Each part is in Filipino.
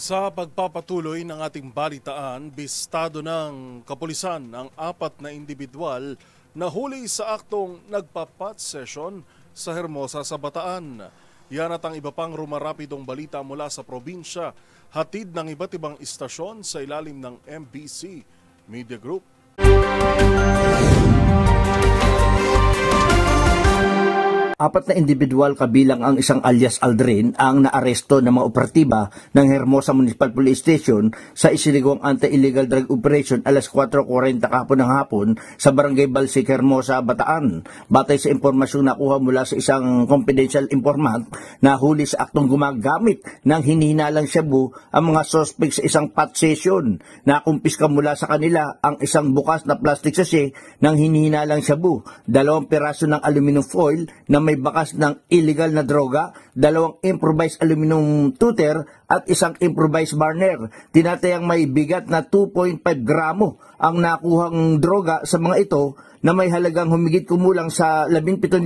Sa pagpapatuloy ng ating balitaan, bistado ng kapulisan ang 4 na individual na huli sa aktong nagpa-pot session sa Hermosa sa Bataan. Yan at ang iba pang rumarapidong balita mula sa probinsya, hatid ng iba't ibang istasyon sa ilalim ng MBC Media Group. Apat na individual kabilang ang isang alias Aldrin ang naaresto ng mga operatiba ng Hermosa Municipal Police Station sa isinagawang anti-illegal drug operation alas 4:40 kahapon ng hapon sa Barangay Balsik, Hermosa, Bataan. Batay sa impormasyong nakuha mula sa isang confidential informant na huli sa aktong gumagamit ng hinihinalang shabu ang mga suspect sa isang pot session. Nakumpiska mula sa kanila ang isang bukas na plastic sachet ng hinihinalang shabu, 2 piraso ng aluminum foil na may bakas ng illegal na droga, 2 improvised aluminum tuter at isang improvised burner. Tinatayang may bigat na 2.5 gramo ang nakuhang droga sa mga ito na may halagang humigit kumulang sa 17,000.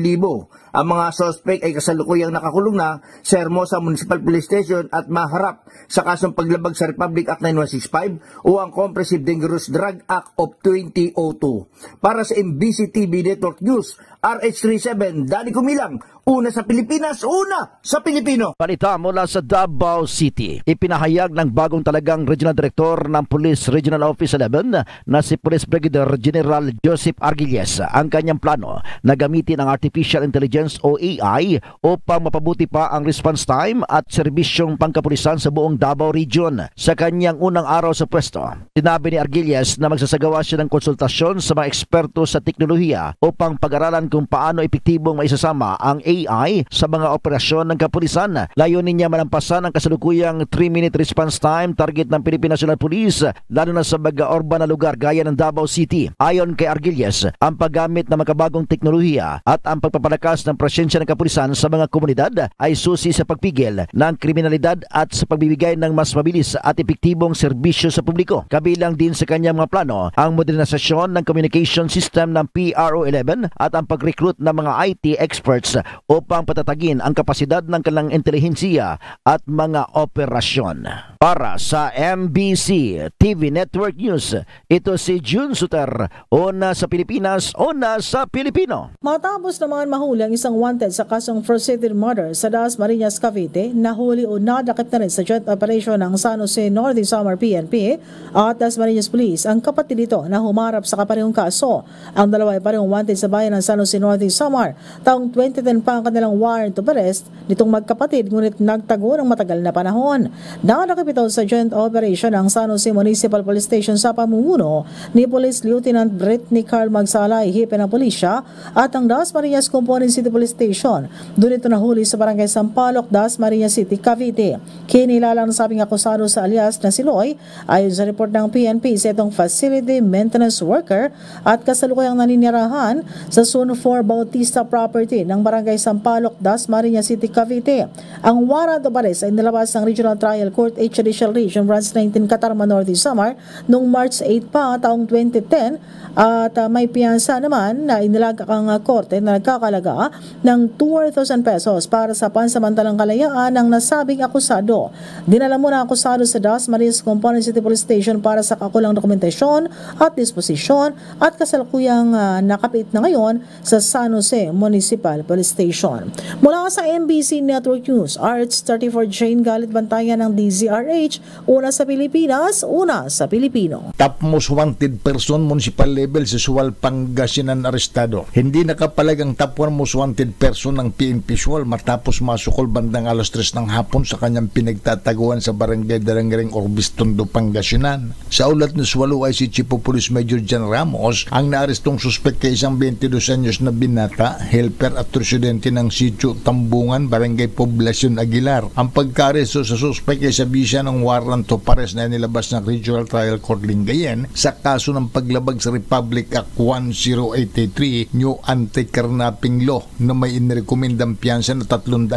Ang mga suspect ay kasalukuyang nakakulong na sa Hermosa Municipal Police Station at maharap sa kasong paglabag sa Republic Act 9165 o ang Comprehensive Dangerous Drug Act of 2002. Para sa MBC TV Network News, RH37, Dani Kumilang, una sa Pilipinas, una sa Pilipino. Balita mula sa Davao City. Ipinahayag ng bagong talagang Regional Director ng Police Regional Office 11 na si Police Brigadier General Joseph Argilles ang kanyang plano na gamitin ang Artificial Intelligence o AI upang mapabuti pa ang response time at serbisyong pangkapulisan sa buong Davao Region. Sa kanyang unang araw sa pwesto, sinabi ni Argilles na magsasagawa siya ng konsultasyon sa mga eksperto sa teknolohiya upang pag-aralan kung paano epektibong maisasama ang AI sa mga operasyon ng kapulisan. Layunin niya malampasan ang kasalukuyang 3-minute response time target ng Philippine National Police, lalo na sa mga urban na lugar gaya ng Davao City. Ayon kay Argilles, ang paggamit ng makabagong teknolohiya at ang pagpapalakas ng presensya ng kapulisan sa mga komunidad ay susi sa pagpigil ng kriminalidad at sa pagbibigay ng mas mabilis at epektibong serbisyo sa publiko. Kabilang din sa kanyang mga plano ang modernisasyon ng communication system ng PRO11 at ang pag-recruit ng mga IT experts upang patatagin ang kapasidad ng kanilang intelihensiya at mga operasyon. Para sa MBC TV Network News, ito si June Suter, una sa Pilipinas, una sa Pilipino. Matapos naman mahuli ang isang wanted sa kasong forced murder sa Dasmariñas, Cavite, nahuli o nadakip na rin sa joint operation ng San Jose Norte Samar PNP at Dasmariñas Police ang kapatid nito na humarap sa kaparehong kaso. Ang dalawa ay parehong wanted sa bayan ng San Jose Norte Samar. Taong 2010 pa ang kanilang warrant of arrest nitong magkapatid, ngunit nagtago ng matagal na panahon. Nadakip ito sa joint operation ng San Jose Municipal Police Station sa pamumuno ni Police Lieutenant Brittany Carl Magsalay, hipe ng pulisya, at ang Dasmariñas Component City Police Station. Doon ito nahuli sa Barangay Sampaloc, Dasmariñas City, Cavite. Kinilala ng sabing akusado sa alias na si Loy, ayon sa report ng PNP, sa itong facility maintenance worker at kasalukuyang naninirahan sa Zone 4 Bautista property ng Barangay Sampaloc, Dasmariñas City, Cavite. Ang warrant of arrest ay nilabas ng Regional Trial Court H. Judicial Region Branch 19 Catarma Norte Samar noong March 8 pa taong 2010 at may piyansa naman na inilagak ang korte na nagkakalaga ng 200,000 pesos para sa pansamantalang kalayaan ng nasabing akusado. Dinala muna ang akusado sa Dasmariñas Component City Police Station para sa kakulang dokumentasyon at disposisyon at kasalukuyang nakapit na ngayon sa San Jose Municipal Police Station. Mula sa MBC Network News, RH34 Jane Galit Bantayan ng DZRH, una sa Pilipinas, una sa Pilipino. Top most wanted person municipal level sa Sual, Pangasinan arestado. Hindi nakapalag ang top 1 most wanted person ng PNP Sual matapos masukol bandang alas 3 ng hapon sa kanyang pinagtataguan sa Barangay Darangering Orbis, Tondo, Pangasinan. Sa ulat ng Sualo ay si Chief of Police Major Jan Ramos ang naarestong suspect kay isang 22 anyos na binata, helper at residente ng Sitio Tambungan, Barangay Poblacion, Aguilar. Ang pagkaresto sa suspect ay sa bisa ng warrant of arrest na nilabas ng Regional Trial Court Lingayen sa kaso ng paglabag sa Republic Act 1083 New Anti-Kidnapping Law na may inirekomendang piyansa na 300,000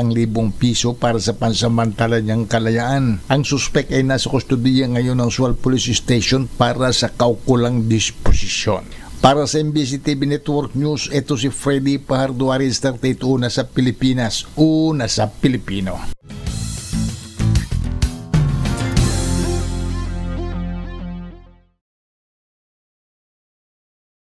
piso para sa pansamantala niyang kalayaan. Ang suspect ay nasa kustodiya ngayon ng Sual Police Station para sa kaukulang disposisyon. Para sa MBC TV Network News, ito si Freddy Pahardo, una sa Pilipinas, una sa Pilipino.